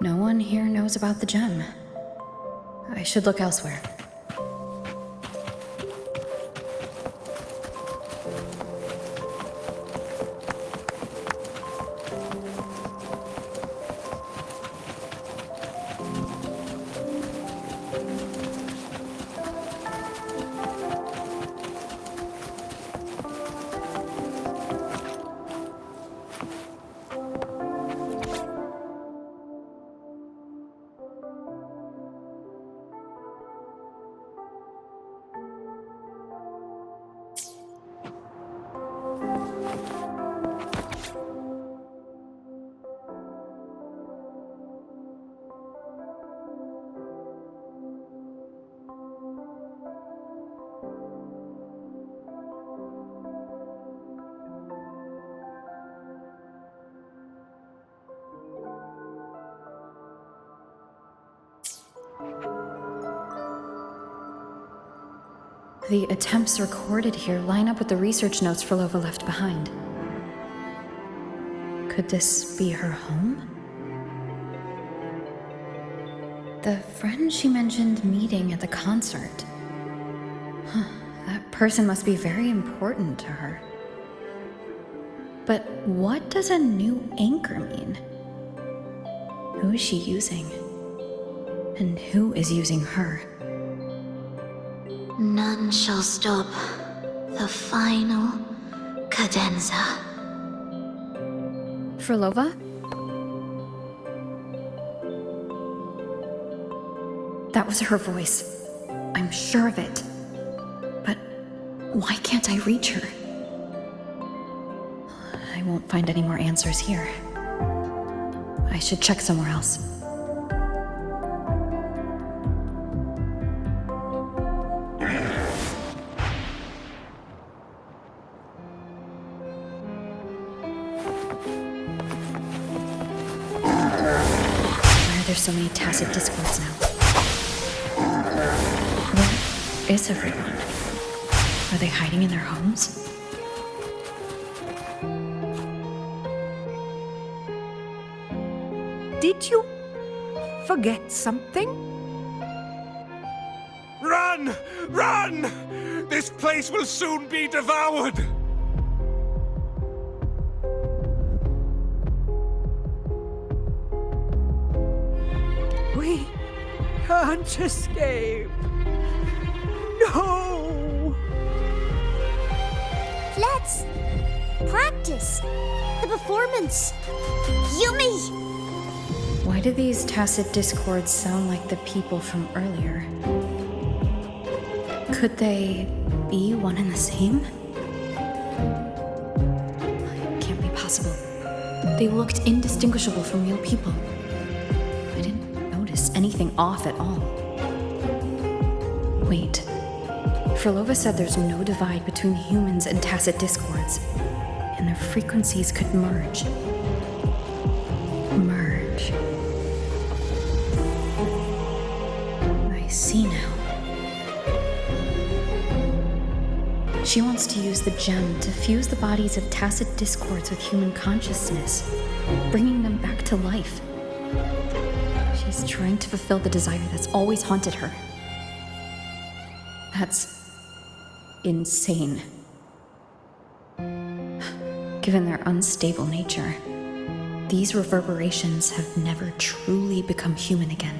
No one here knows about the gem. I should look elsewhere. The attempts recorded here line up with the research notes Frolova left behind. Could this be her home? The friend she mentioned meeting at the concert. That person must be very important to her. But what does a new anchor mean? Who is she using? And who is using her? None shall stop the final cadenza. Frolova? That was her voice. I'm sure of it. But why can't I reach her? I won't find any more answers here. I should check somewhere else. There's so many tacit discords now. Where is everyone? Are they hiding in their homes? Did you forget something? Run! Run! This place will soon be devoured! We can't escape. No! Let's practice the performance. Yummy! Why do these tacit discords sound like the people from earlier? Could they be one and the same? It can't be possible. They looked indistinguishable from real people. I didn't notice anything off at all. Wait. Frolova said there's no divide between humans and tacit discords, and their frequencies could merge. Merge. I see now. She wants to use the gem to fuse the bodies of tacit discords with human consciousness, bringing them back to life. She's trying to fulfill the desire that's always haunted her. That's insane. Given their unstable nature, these reverberations have never truly become human again.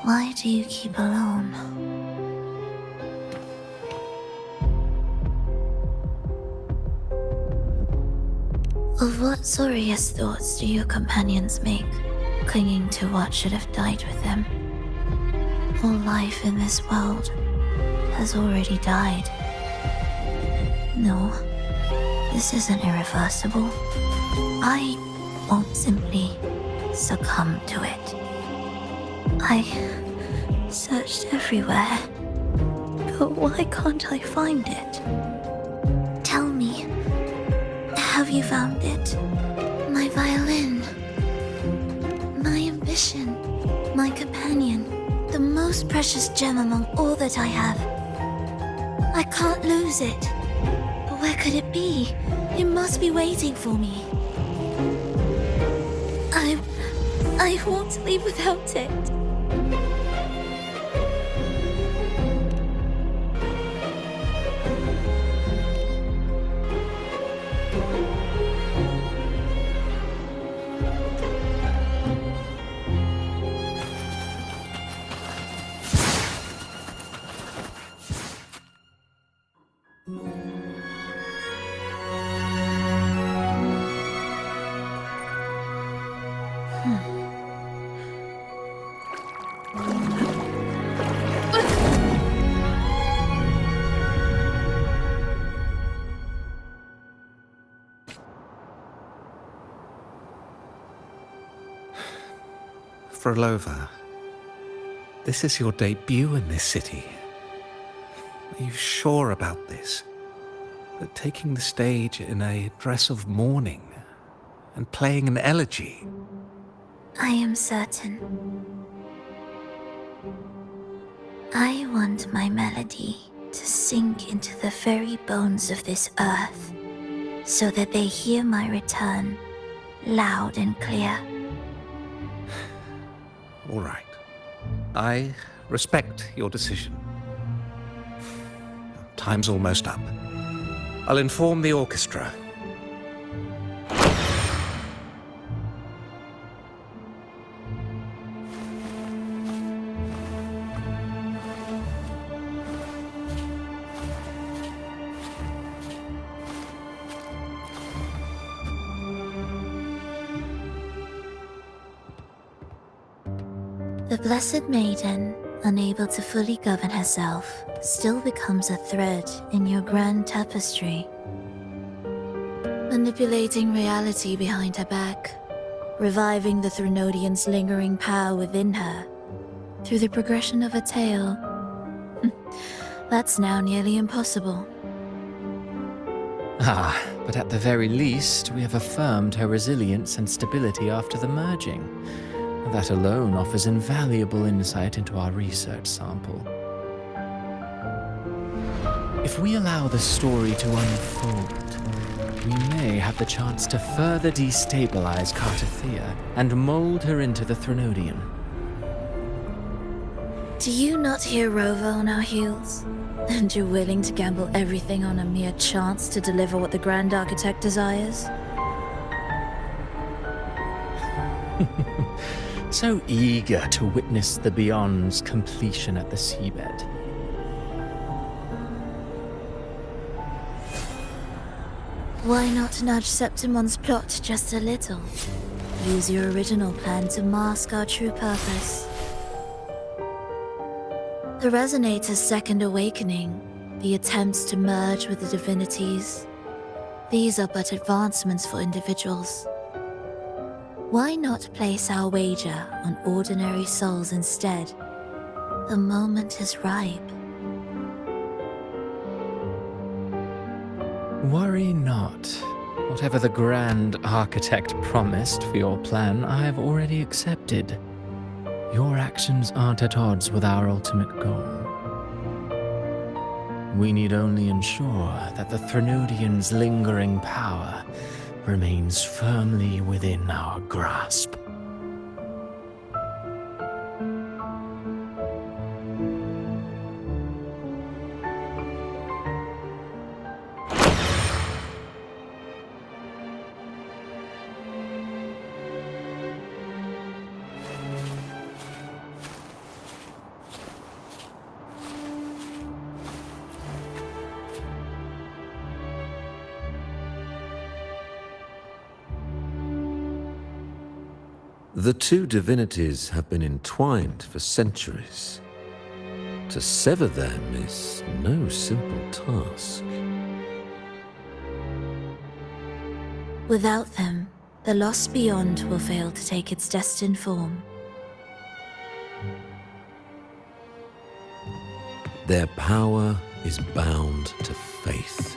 Why do you keep alone? Of what sorriest thoughts do your companions make, clinging to what should have died with them? All life in this world has already died. No, this isn't irreversible. I won't simply succumb to it. I searched everywhere, but why can't I find it? Tell me, have you found it? My violin. My companion, the most precious gem among all that I have. I can't lose it. But where could it be? It must be waiting for me. I won't leave without it. Frolova, this is your debut in this city. Are you sure about this? That taking the stage in a dress of mourning and playing an elegy? I am certain. I want my melody to sink into the very bones of this earth, so that they hear my return loud and clear. All right. I respect your decision. Time's almost up. I'll inform the orchestra. The Blessed Maiden, unable to fully govern herself, still becomes a thread in your grand tapestry. Manipulating reality behind her back, reviving the Threnodian's lingering power within her, through the progression of a tale. That's now nearly impossible. Ah, but at the very least, we have affirmed her resilience and stability after the merging. That alone offers invaluable insight into our research sample. If we allow the story to unfold, we may have the chance to further destabilize Cartathea and mold her into the Threnodian. Do you not hear Rover on our heels? And you're willing to gamble everything on a mere chance to deliver what the Grand Architect desires? So eager to witness the Beyond's completion at the seabed. Why not nudge Septimon's plot just a little? Use your original plan to mask our true purpose. The Resonator's second awakening, the attempts to merge with the divinities, these are but advancements for individuals. Why not place our wager on ordinary souls instead? The moment is ripe. Worry not. Whatever the Grand Architect promised for your plan, I have already accepted. Your actions aren't at odds with our ultimate goal. We need only ensure that the Threnodian's lingering power remains firmly within our grasp. The two divinities have been entwined for centuries. To sever them is no simple task. Without them, the lost beyond will fail to take its destined form. Their power is bound to faith.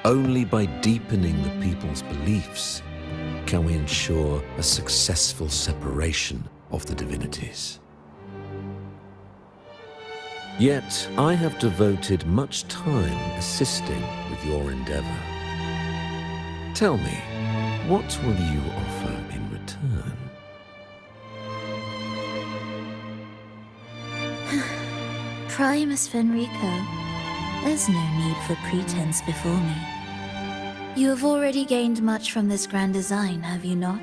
Only by deepening the people's beliefs can we ensure a successful separation of the divinities. Yet I have devoted much time assisting with your endeavor. Tell me, what will you offer in return? Primus Fenrico, there's no need for pretense before me. You have already gained much from this grand design, have you not?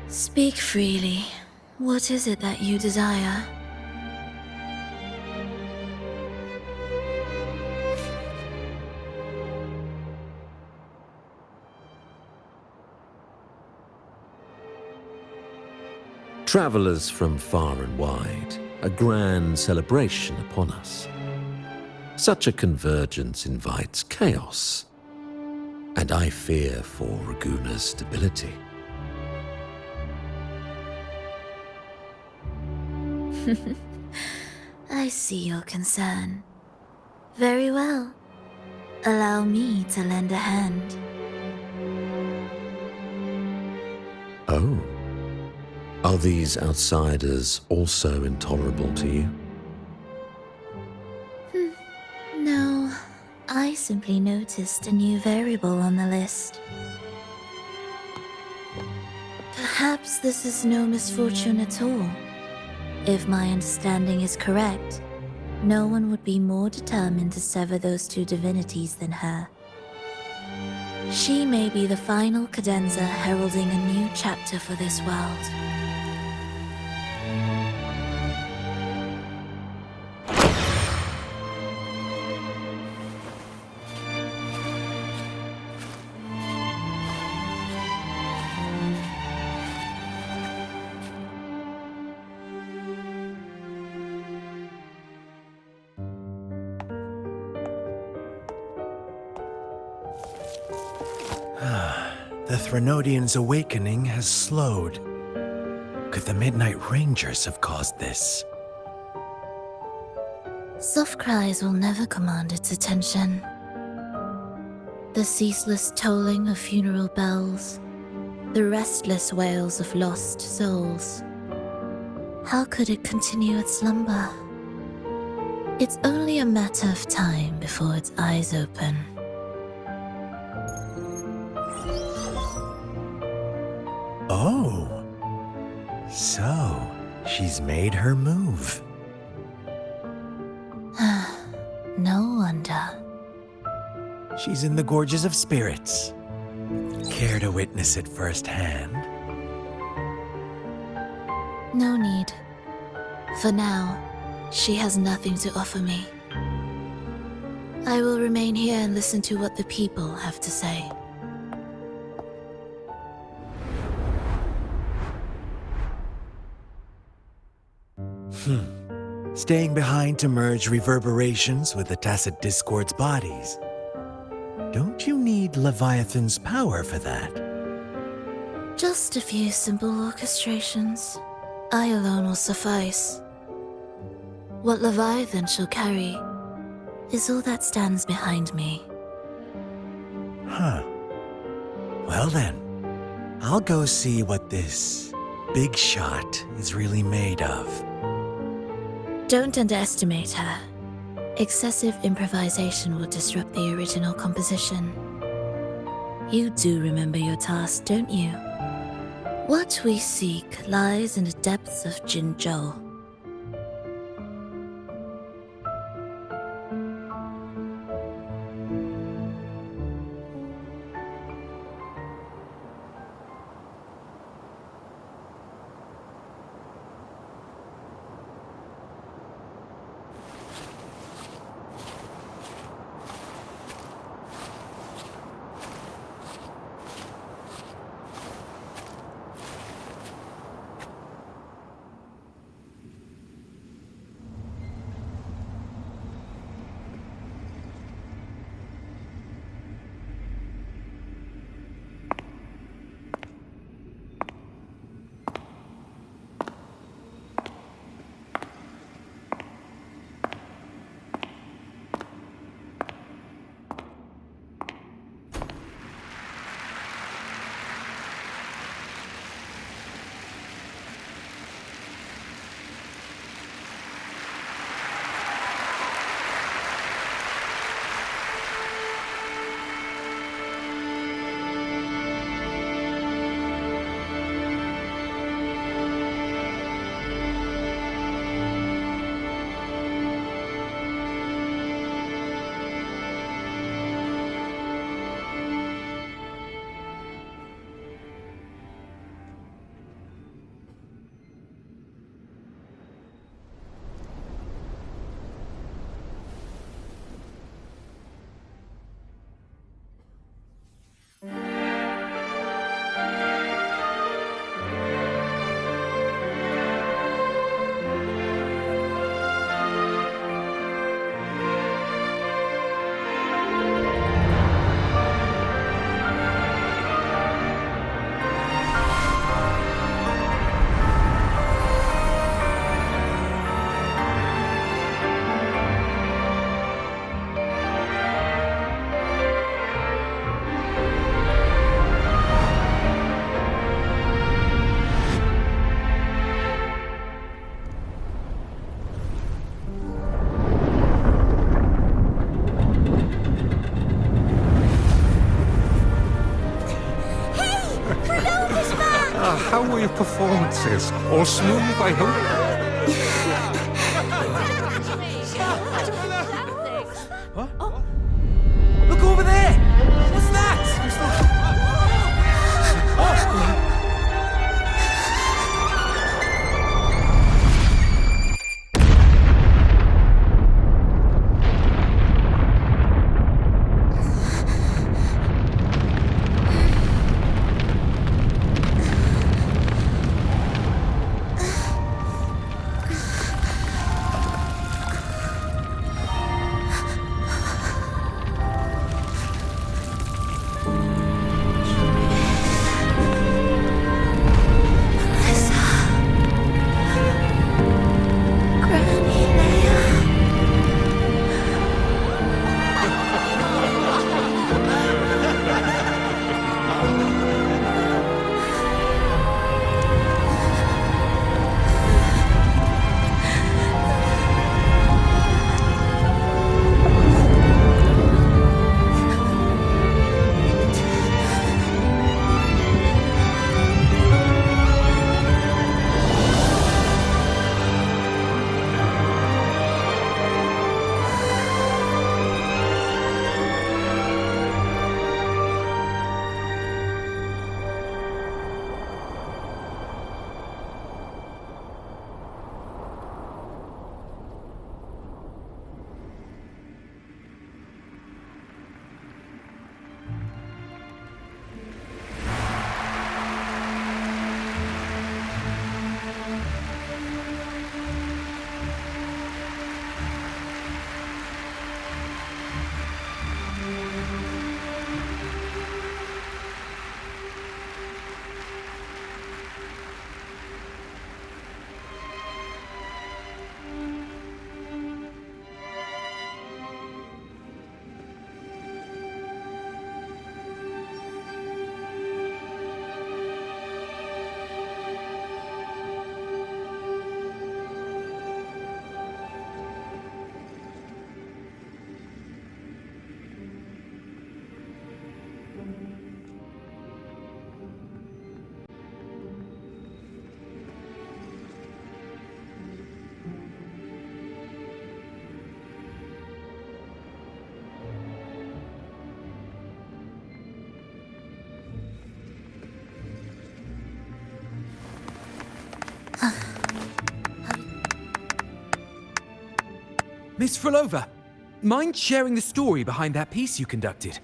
Speak freely. What is it that you desire? Travelers from far and wide, a grand celebration upon us. Such a convergence invites chaos, and I fear for Raguna's stability. I see your concern. Very well. Allow me to lend a hand. Oh. Are these outsiders also intolerable to you? No, I simply noticed a new variable on the list. Perhaps this is no misfortune at all. If my understanding is correct, no one would be more determined to sever those two divinities than her. She may be the final cadenza heralding a new chapter for this world. The Threnodians' awakening has slowed. Could the Midnight Rangers have caused this? Soft cries will never command its attention. The ceaseless tolling of funeral bells, the restless wails of lost souls. How could it continue its slumber? It's only a matter of time before its eyes open. Oh. So, she's made her move. No wonder. She's in the Gorges of Spirits. Care to witness it firsthand? No need. For now, she has nothing to offer me. I will remain here and listen to what the people have to say. Staying behind to merge reverberations with the Tacit Discord's bodies. Don't you need Leviathan's power for that? Just a few simple orchestrations. I alone will suffice. What Leviathan shall carry is all that stands behind me. Huh. Well then, I'll go see what this big shot is really made of. Don't underestimate her. Excessive improvisation will disrupt the original composition. You do remember your task, don't you? What we seek lies in the depths of Jinzhou. how were your performances? All smooth, I hope? Look over there! What's that? Miss Frolova, mind sharing the story behind that piece you conducted?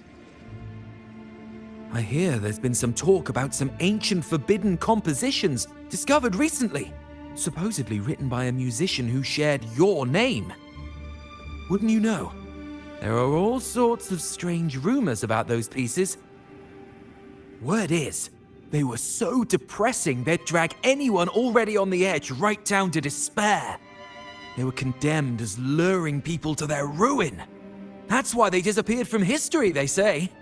I hear there's been some talk about some ancient forbidden compositions discovered recently, supposedly written by a musician who shared your name. Wouldn't you know? There are all sorts of strange rumors about those pieces. Word is, they were so depressing they'd drag anyone already on the edge right down to despair. They were condemned as luring people to their ruin. That's why they disappeared from history, they say.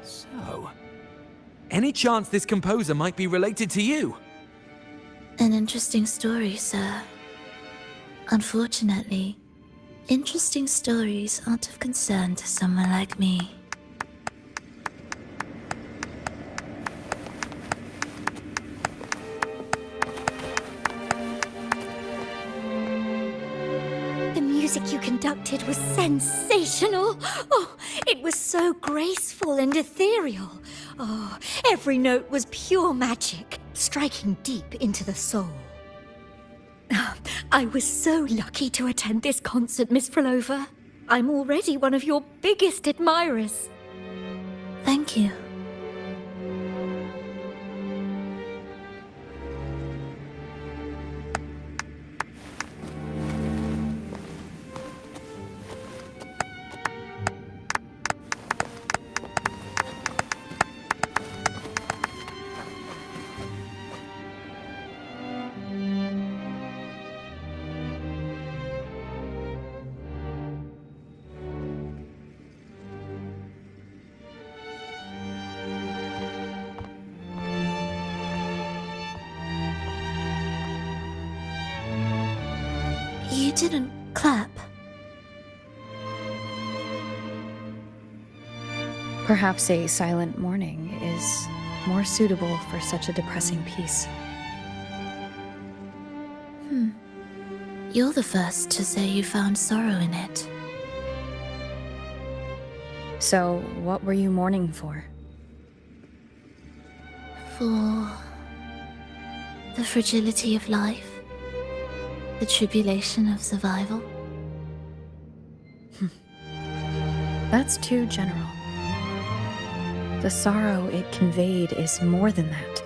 So, any chance this composer might be related to you? An interesting story, sir. Unfortunately, interesting stories aren't of concern to someone like me. The music you conducted was sensational. Oh, it was so graceful and ethereal. Oh, every note was pure magic, striking deep into the soul. I was so lucky to attend this concert, Miss Frolova. I'm already one of your biggest admirers. Thank you. You didn't clap. Perhaps a silent mourning is more suitable for such a depressing piece. You're the first to say you found sorrow in it. So, what were you mourning for? For the fragility of life, the tribulation of survival. That's too general. The sorrow it conveyed is more than that.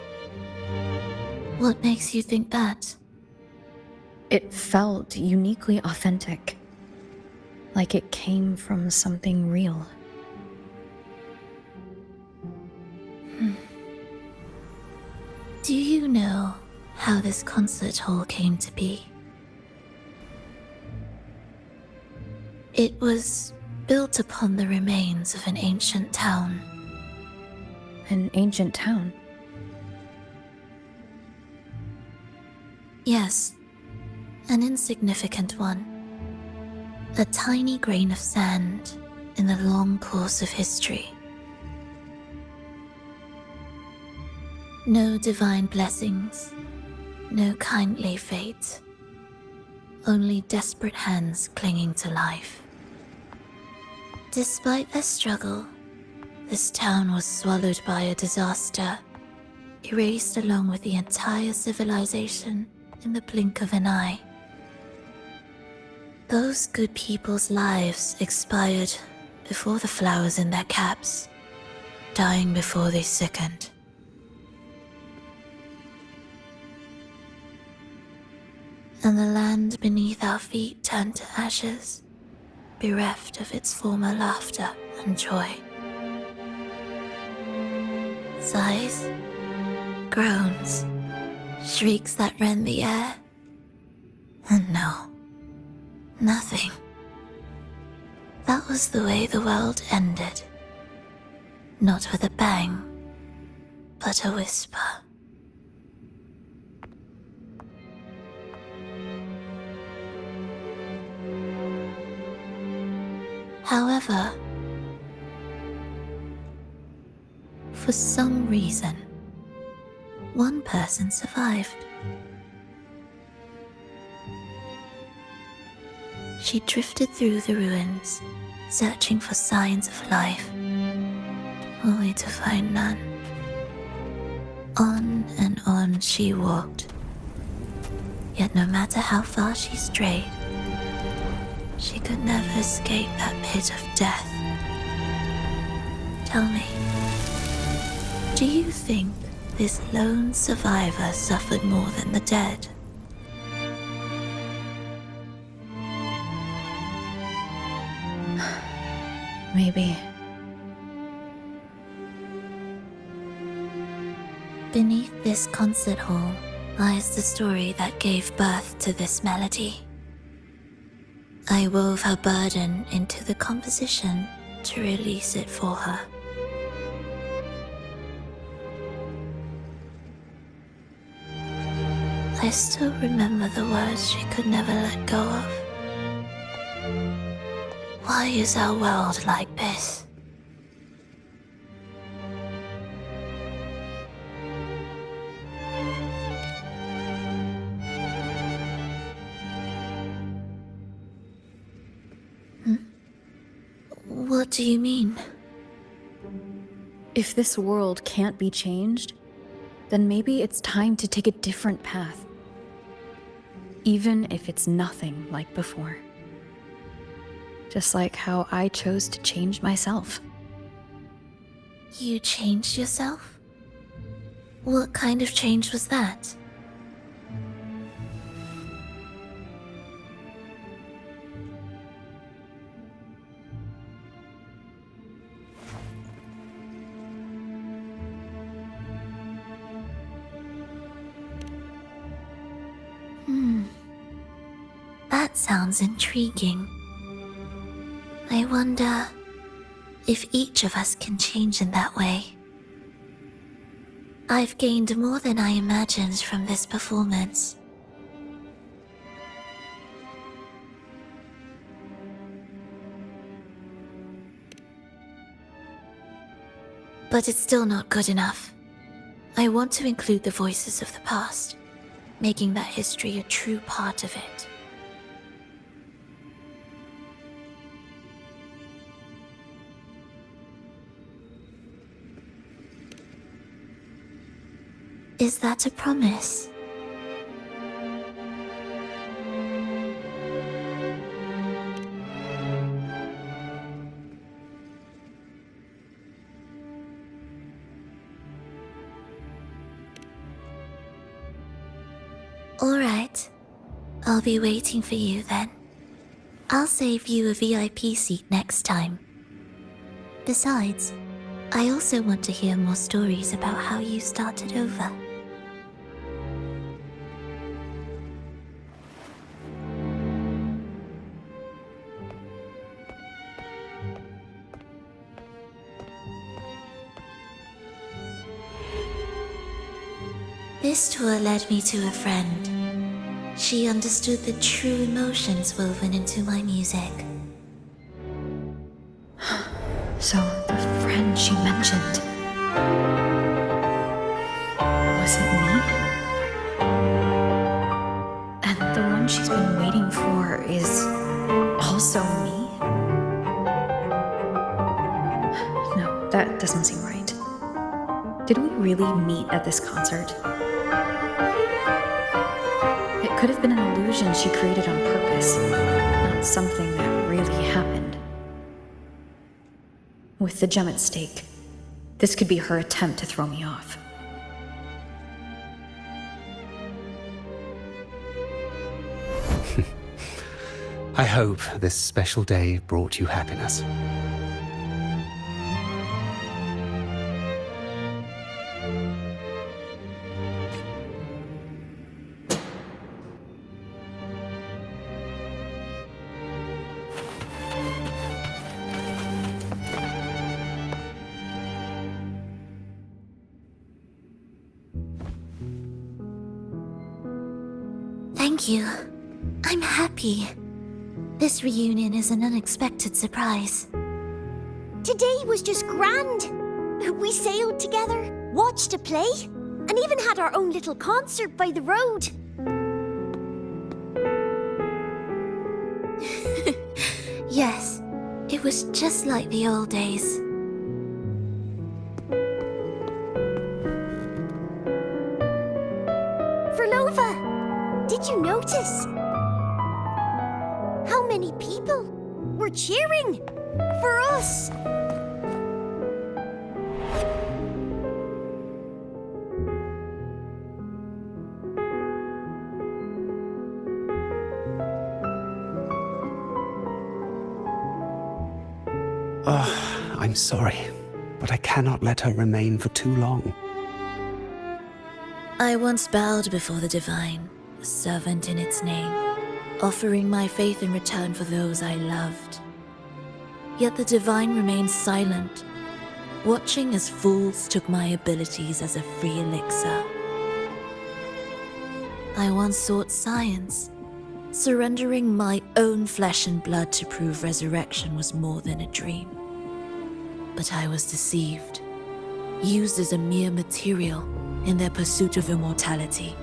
What makes you think that? It felt uniquely authentic, like it came from something real. Do you know how this concert hall came to be? It was built upon the remains of an ancient town. An ancient town? Yes, an insignificant one. A tiny grain of sand in the long course of history. No divine blessings, no kindly fate. Only desperate hands clinging to life. Despite their struggle, this town was swallowed by a disaster, erased along with the entire civilization in the blink of an eye. Those good people's lives expired before the flowers in their caps, dying before they sickened. And the land beneath our feet turned to ashes, bereft of its former laughter and joy. Sighs, groans, shrieks that rend the air. And no, nothing. That was the way the world ended. Not with a bang, but a whisper. However, for some reason, one person survived. She drifted through the ruins, searching for signs of life, only to find none. On and on she walked, yet no matter how far she strayed, she could never escape that pit of death. Tell me, do you think this lone survivor suffered more than the dead? Maybe. Beneath this concert hall lies the story that gave birth to this melody. I wove her burden into the composition to release it for her. I still remember the words she could never let go of. Why is our world like this? What do you mean? If this world can't be changed, then maybe it's time to take a different path. Even if it's nothing like before. Just like how I chose to change myself. You changed yourself? What kind of change was that? That sounds intriguing. I wonder if each of us can change in that way. I've gained more than I imagined from this performance. But it's still not good enough. I want to include the voices of the past, making that history a true part of it. Is that a promise? Alright. I'll be waiting for you then. I'll save you a VIP seat next time. Besides, I also want to hear more stories about how you started over. This tour led me to a friend. She understood the true emotions woven into my music. So, the friend she mentioned. Was it me? And the one she's been waiting for is also me? No, that doesn't seem right. Did we really meet at this concert? It could have been an illusion she created on purpose, not something that really happened. With the gem at stake, this could be her attempt to throw me off. I hope this special day brought you happiness. Thank you. I'm happy. This reunion is an unexpected surprise. Today was just grand. We sailed together, watched a play, and even had our own little concert by the road. Yes, it was just like the old days. Verlova, did you notice? How many people were cheering for us? Oh, I'm sorry, but I cannot let her remain for too long. I once bowed before the divine, a servant in its name, offering my faith in return for those I loved. Yet the divine remained silent, watching as fools took my abilities as a free elixir. I once sought science, surrendering my own flesh and blood to prove resurrection was more than a dream. But I was deceived, used as a mere material in their pursuit of immortality.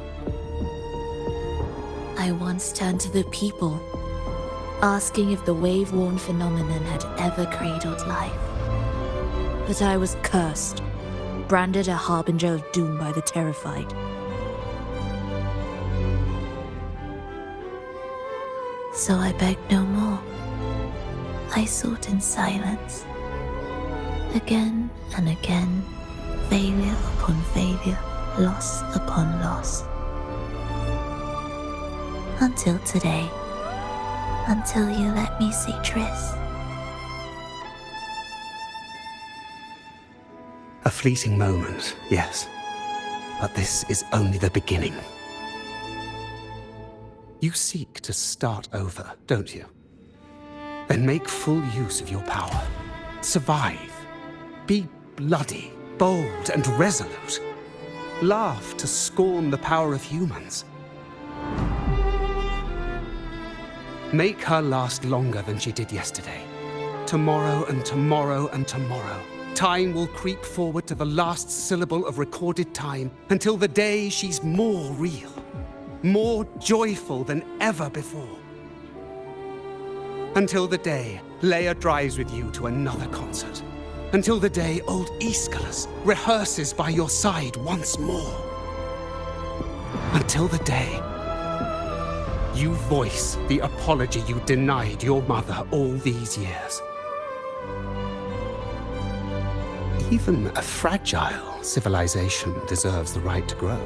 I once turned to the people, asking if the wave-worn phenomenon had ever cradled life. But I was cursed, branded a harbinger of doom by the terrified. So I begged no more. I sought in silence. Again and again, failure upon failure, loss upon loss. Until today. Until you let me see Triss. A fleeting moment, yes. But this is only the beginning. You seek to start over, don't you? Then make full use of your power. Survive. Be bloody, bold, and resolute. Laugh to scorn the power of humans. Make her last longer than she did yesterday. Tomorrow and tomorrow and tomorrow. Time will creep forward to the last syllable of recorded time until the day she's more real, more joyful than ever before. Until the day Leia drives with you to another concert. Until the day old Aeschylus rehearses by your side once more. Until the day you voice the apology you denied your mother all these years. Even a fragile civilization deserves the right to grow.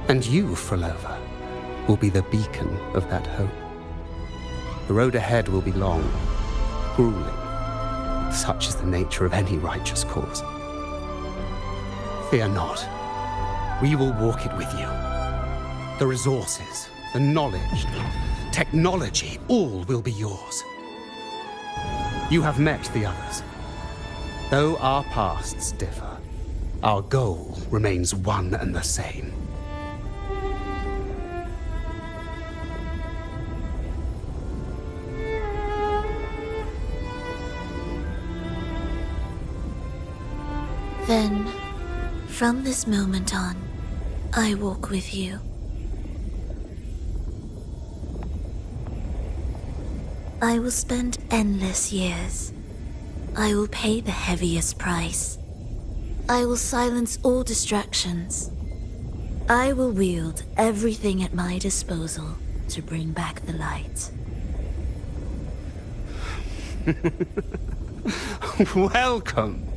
And you, Frolova, will be the beacon of that hope. The road ahead will be long, grueling. Such is the nature of any righteous cause. Fear not. We will walk it with you. The resources, the knowledge, the technology, all will be yours. You have met the others. Though our pasts differ, our goal remains one and the same. Then, from this moment on, I walk with you. I will spend endless years. I will pay the heaviest price. I will silence all distractions. I will wield everything at my disposal to bring back the light. Welcome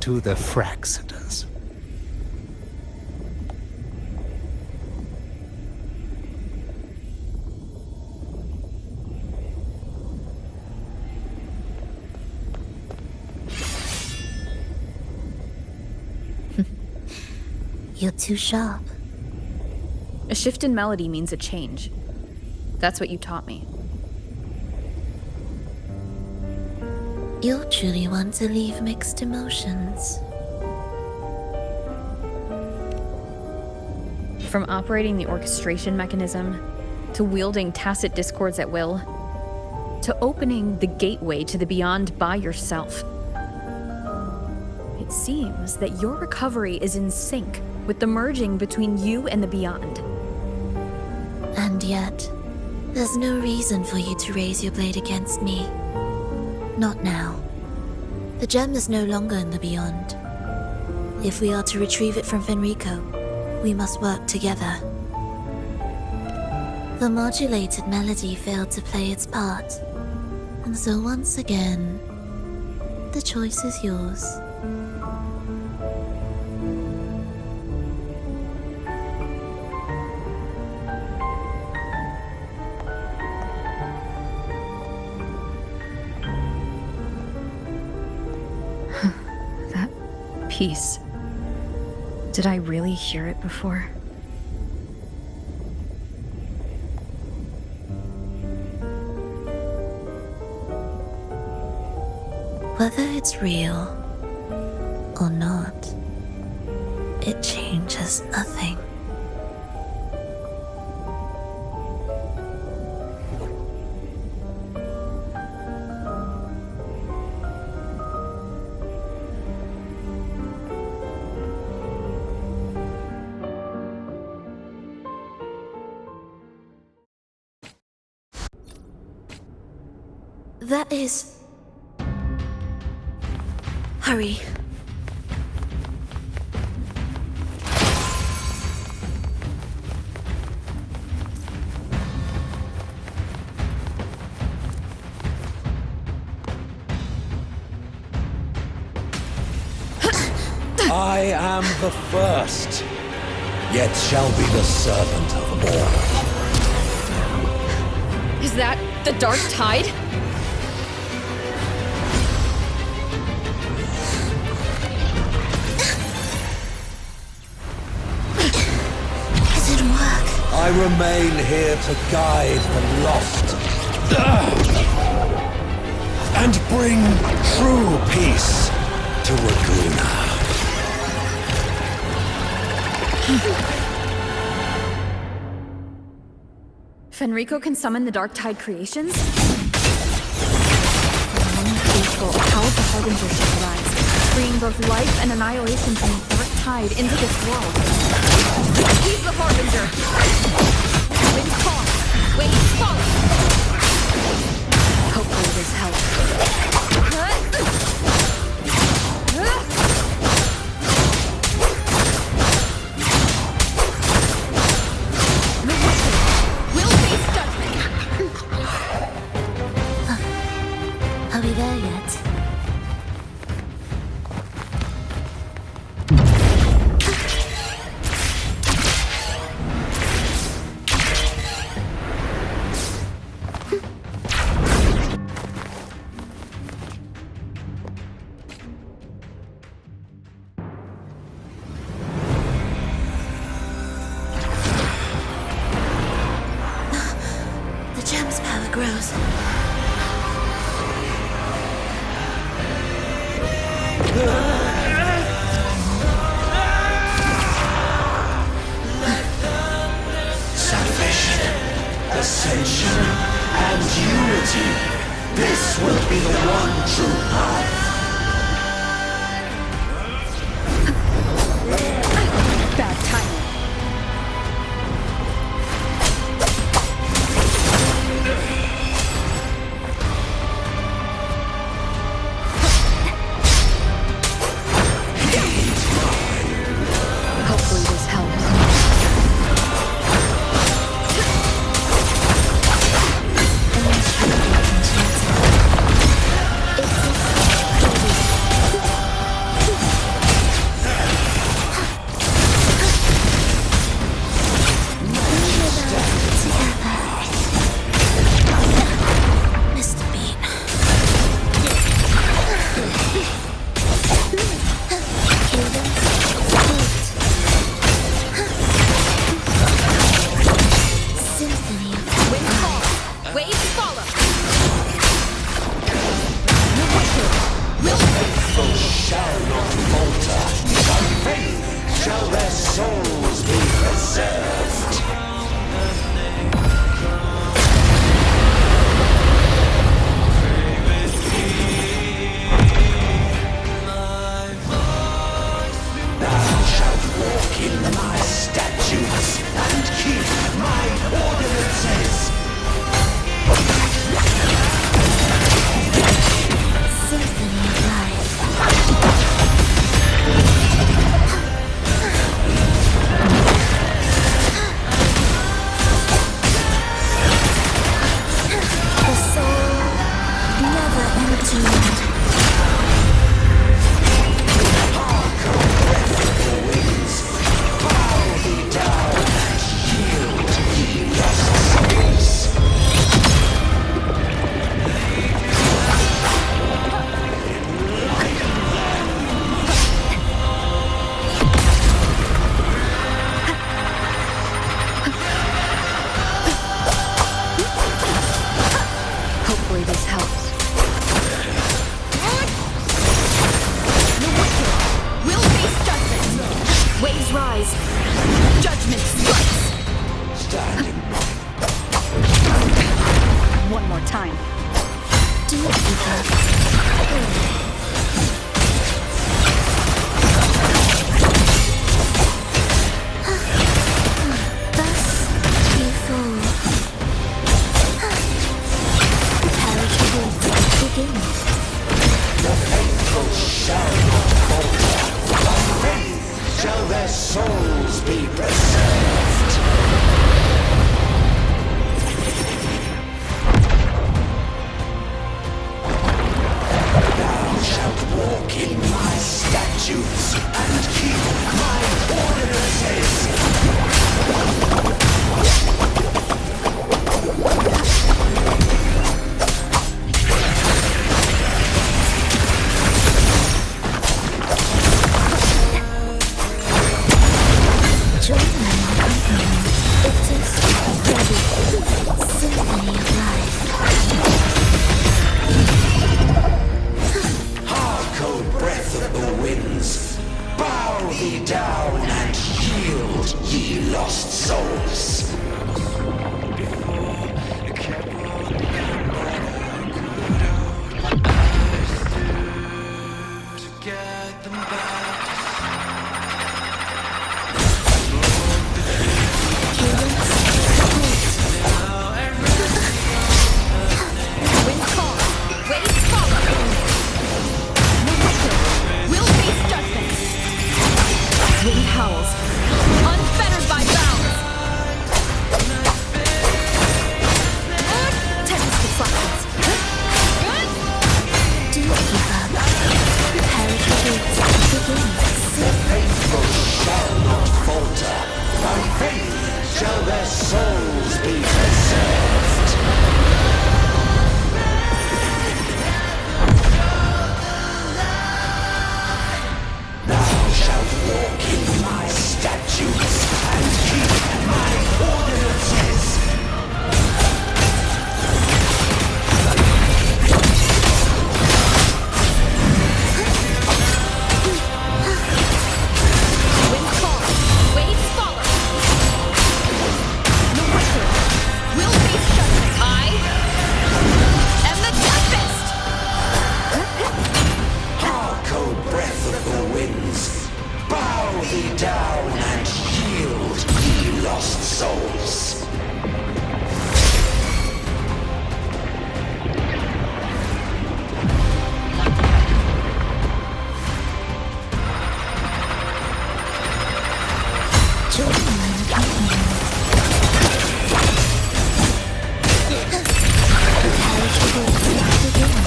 to the Fraxiters. You're too sharp. A shift in melody means a change. That's what you taught me. You're truly one to leave mixed emotions. From operating the orchestration mechanism, to wielding tacit discords at will, to opening the gateway to the beyond by yourself. It seems that your recovery is in sync with the merging between you and the beyond. And yet, there's no reason for you to raise your blade against me. Not now. The gem is no longer in the beyond. If we are to retrieve it from Fenrico, we must work together. The modulated melody failed to play its part, and so once again, the choice is yours. Peace. Did I really hear it before? Whether it's real or not, it changes nothing. That is... Hurry. I am the first, yet shall be the servant of all. Is that the dark tide? I remain here to guide the lost and bring true peace to Raguna. Fenrico can summon the dark tide creations? Unfaithful, powerful Harbinger shall rise, bringing both life and annihilation from the dark tide into this world. He's the Harbinger! Wind calls, waves follow! Hopefully this helps. Are we there yet? The gem's power grows. Salvation, ascension, and unity. This will be the one true path. Bad timing. Hopefully this helps. Mr. Bean. Symphony of Wind calls, waves follow! Faithful shall not falter. By faith shall their souls be preserved. Thou shalt walk in my statutes and keep my ordinances. symphony of life. The soul never entombed. Hopefully this helps. We'll face justice. Waves rise. Judgment strikes. One more time. Do you give up? Thus you fall. How to begins. Shall their souls be preserved? Thou shalt walk in my statutes and keep my ordinances. Join my company. It is ready. Symphony of life. Hark, O breath of the winds, bow thee down and yield, ye lost souls. Wind calls, waves follow. The wicked will face judgment. Wind howls, unfettered by bounds. Tempest deflections. Do keep up. Prepare for gates begins. The faithful shall not falter. By faith shall their souls be preserved. Thou shalt walk in my statutes and keep my ordinances. Wind calls, waves follow. The wicked will face judgment. I am the tempest. Hark, O breath of the winds, bow thee down and yield, ye lost souls. Join my companions. Prepare for gates begins.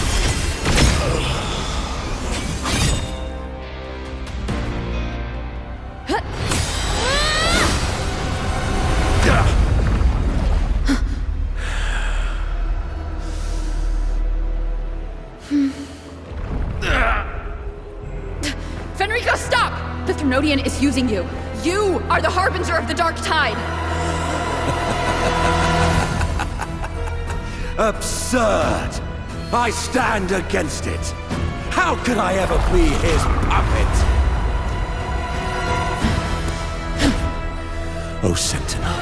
Fenrico, stop! The Thrunodian is using you. You are the harbinger of the dark tide. Absurd! I stand against it. How could I ever be his puppet? O Sentinel,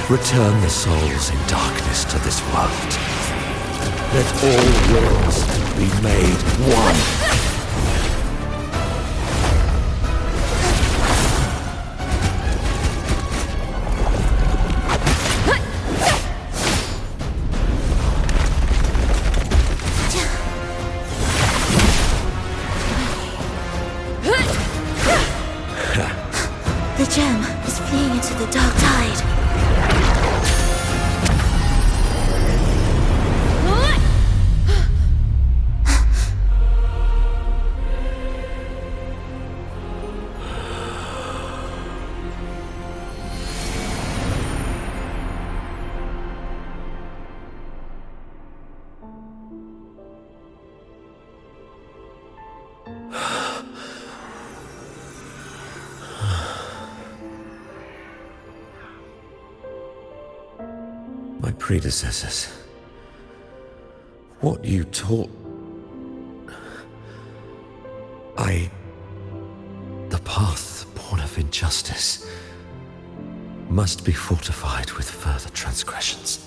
return the souls in darkness to this world. Let all worlds be made one. The gem is fleeing into the dark tide. My predecessors. What you taught. The path born of injustice must be fortified with further transgressions.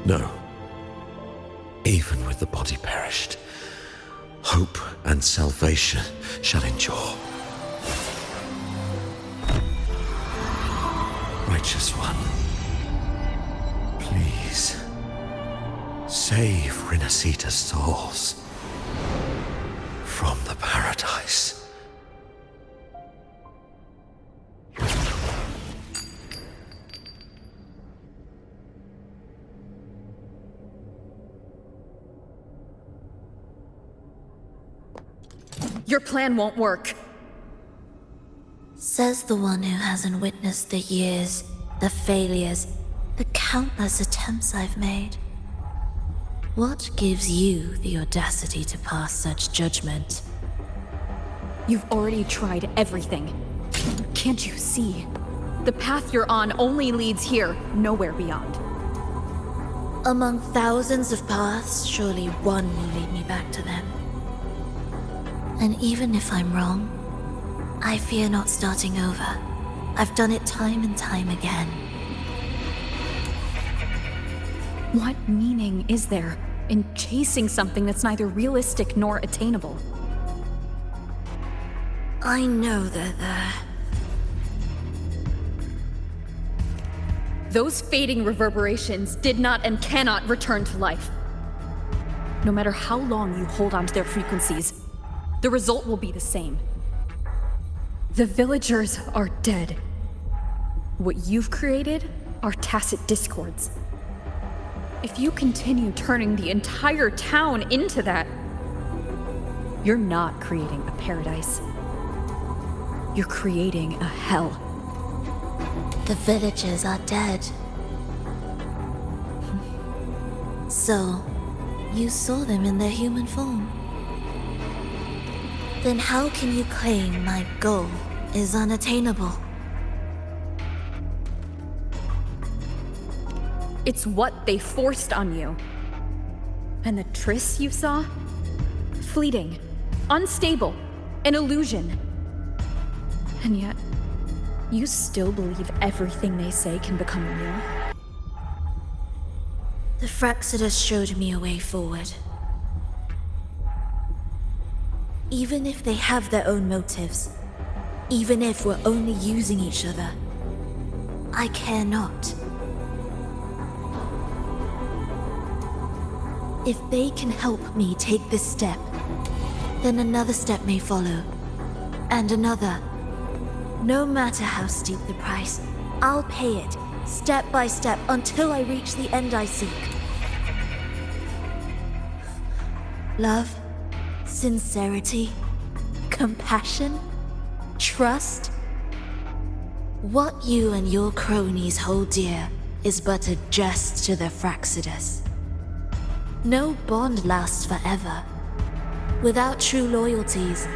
No. Even with the body perished, hope and salvation shall endure. Righteous One, please save Renacita's souls from the paradise. Your plan won't work. Says the one who hasn't witnessed the years, the failures, the countless attempts I've made. What gives you the audacity to pass such judgment? You've already tried everything. Can't you see? The path you're on only leads here, nowhere beyond. Among thousands of paths, surely one will lead me back to them. And even if I'm wrong, I fear not starting over. I've done it time and time again. What meaning is there in chasing something that's neither realistic nor attainable? I know they're there. Those fading reverberations did not and cannot return to life. No matter how long you hold on to their frequencies, the result will be the same. The villagers are dead. What you've created are tacit discords. If you continue turning the entire town into that, you're not creating a paradise. You're creating a hell. The villagers are dead. So, you saw them in their human form. Then how can you claim my goal is unattainable? It's what they forced on you. And the trysts you saw? Fleeting, unstable, an illusion. And yet, you still believe everything they say can become real? The Fraxidus showed me a way forward. Even if they have their own motives, even if we're only using each other, I care not. If they can help me take this step, then another step may follow, and another. No matter how steep the price, I'll pay it, step by step, until I reach the end I seek. Love, sincerity, compassion, trust. What you and your cronies hold dear is but a jest to the Fraxidus. No bond lasts forever. Without true loyalties,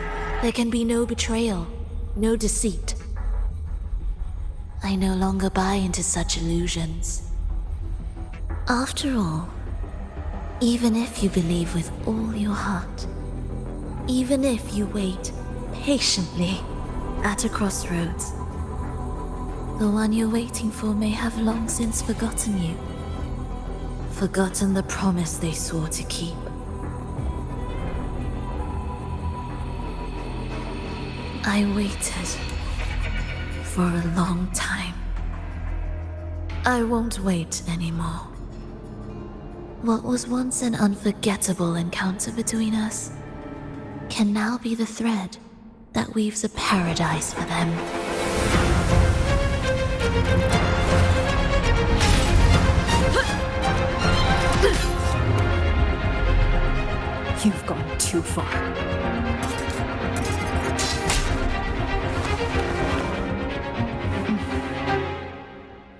there can be no betrayal, no deceit. I no longer buy into such illusions. After all, even if you believe with all your heart, even if you wait patiently at a crossroads, the one you're waiting for may have long since forgotten you. Forgotten the promise they swore to keep. I waited for a long time. I won't wait anymore. What was once an unforgettable encounter between us can now be the thread that weaves a paradise for them. You've gone too far.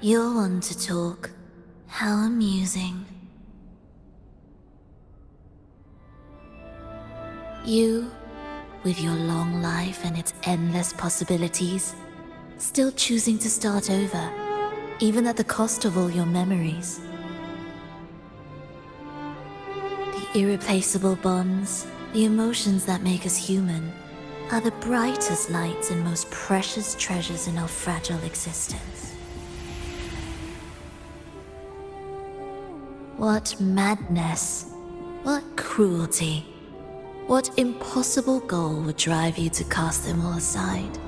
You're one to talk. How amusing. You, with your long life and its endless possibilities, still choosing to start over, even at the cost of all your memories. The irreplaceable bonds, the emotions that make us human, are the brightest lights and most precious treasures in our fragile existence. What madness, what cruelty, what impossible goal would drive you to cast them all aside?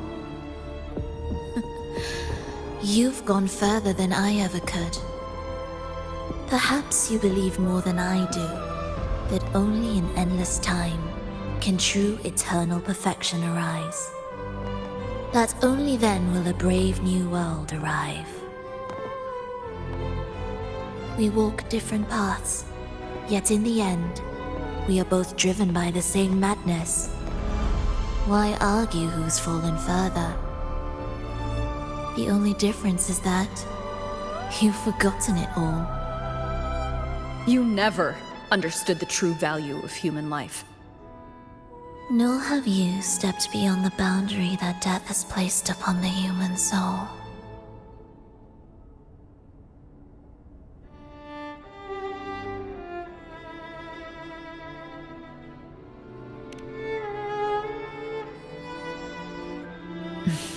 You've gone further than I ever could. Perhaps you believe more than I do, that only in endless time can true eternal perfection arise. That only then will a brave new world arrive. We walk different paths, yet in the end, we are both driven by the same madness. Why argue who's fallen further? The only difference is that you've forgotten it all. You never understood the true value of human life. Nor have you stepped beyond the boundary that death has placed upon the human soul.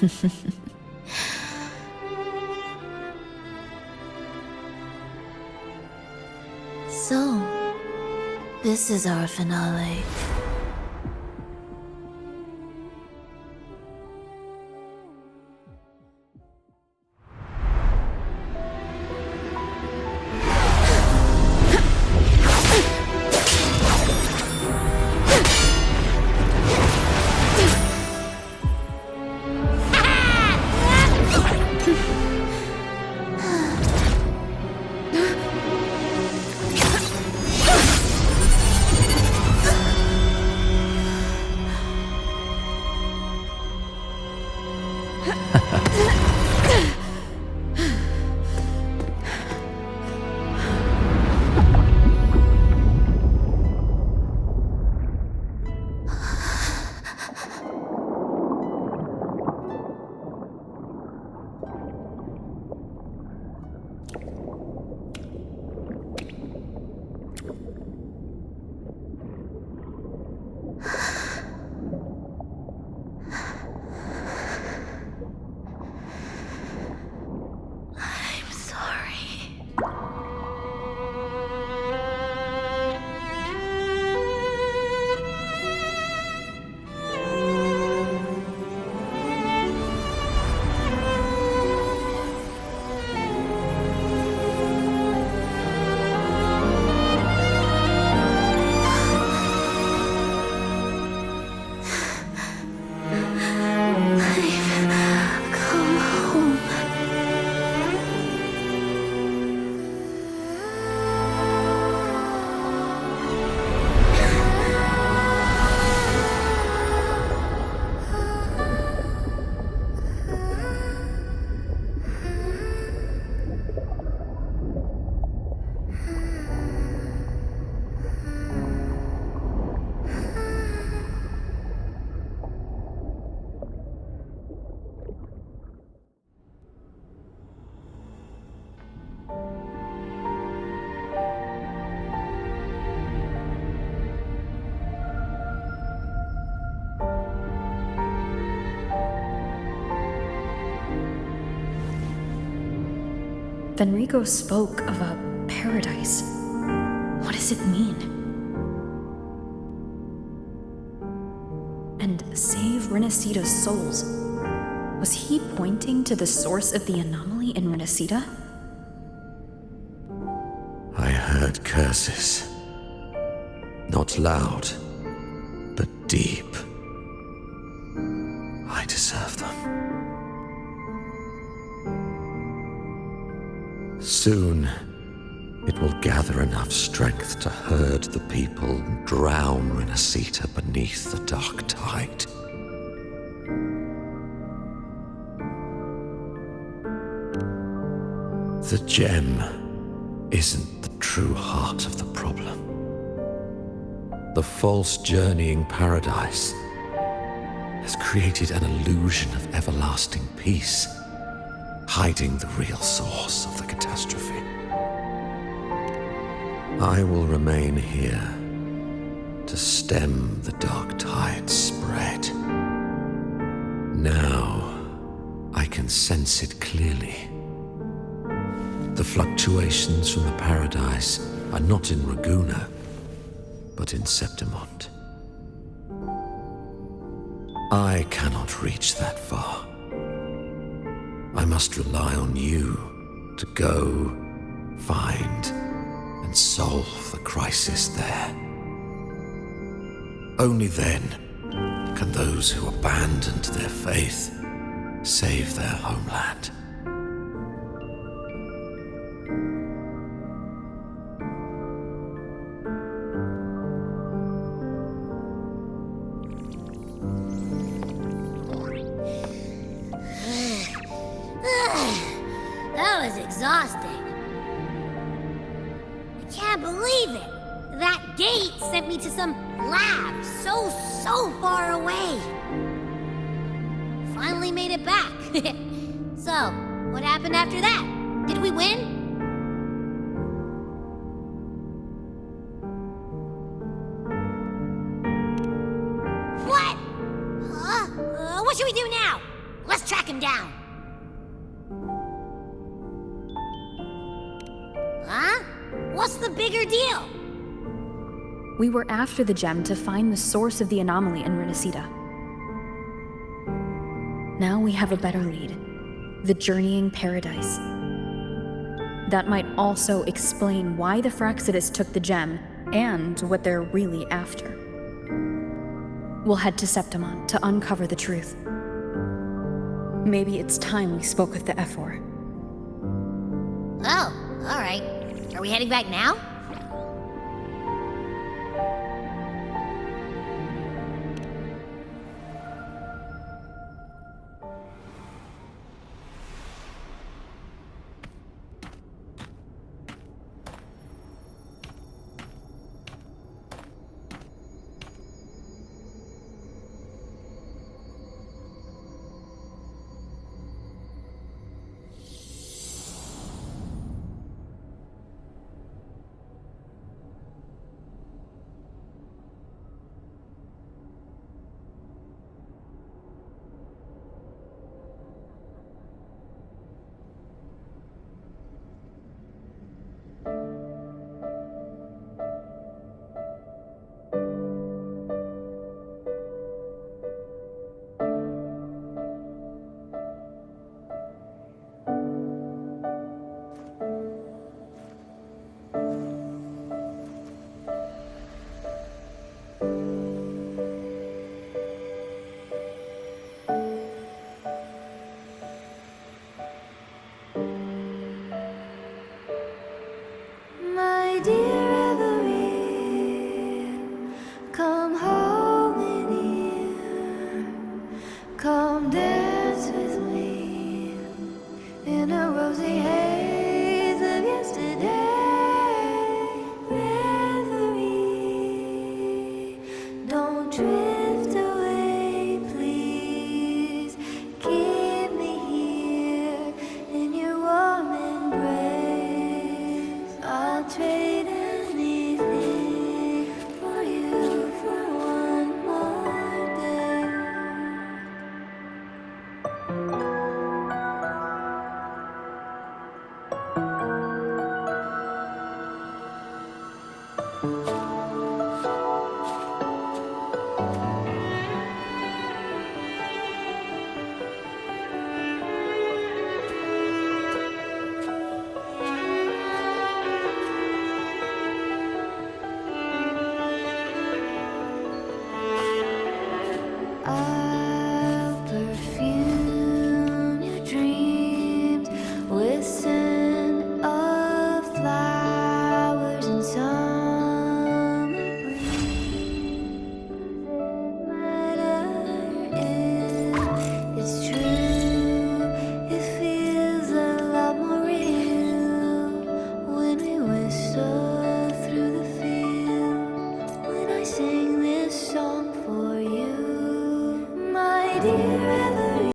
So, this is our finale. Fenrico spoke of a paradise. What does it mean? And save Renacita's souls. Was he pointing to the source of the anomaly in Renacita? I heard curses. Not loud, but deep. I deserve them. Soon, it will gather enough strength to herd the people and drown Renacita beneath the dark tide. The gem isn't the true heart of the problem. The false journeying paradise has created an illusion of everlasting peace, hiding the real source of the catastrophe. I will remain here to stem the dark tide's spread. Now, I can sense it clearly. The fluctuations from the paradise are not in Raguna, but in Septimont. I cannot reach that far. I must rely on you to go, find, and solve the crisis there. Only then can those who abandoned their faith save their homeland. That was exhausting. I can't believe it. That gate sent me to some lab so far away. Finally made it back. So, what happened after that? Did we win? What? What should we do now? Let's try him down. Huh? What's the bigger deal? We were after the gem to find the source of the anomaly in Renacida. Now we have a better lead. The journeying paradise. That might also explain why the Fraxidus took the gem, and what they're really after. We'll head to Septimon to uncover the truth. Maybe it's time we spoke with the Ephor. Oh, alright. Are we heading back now?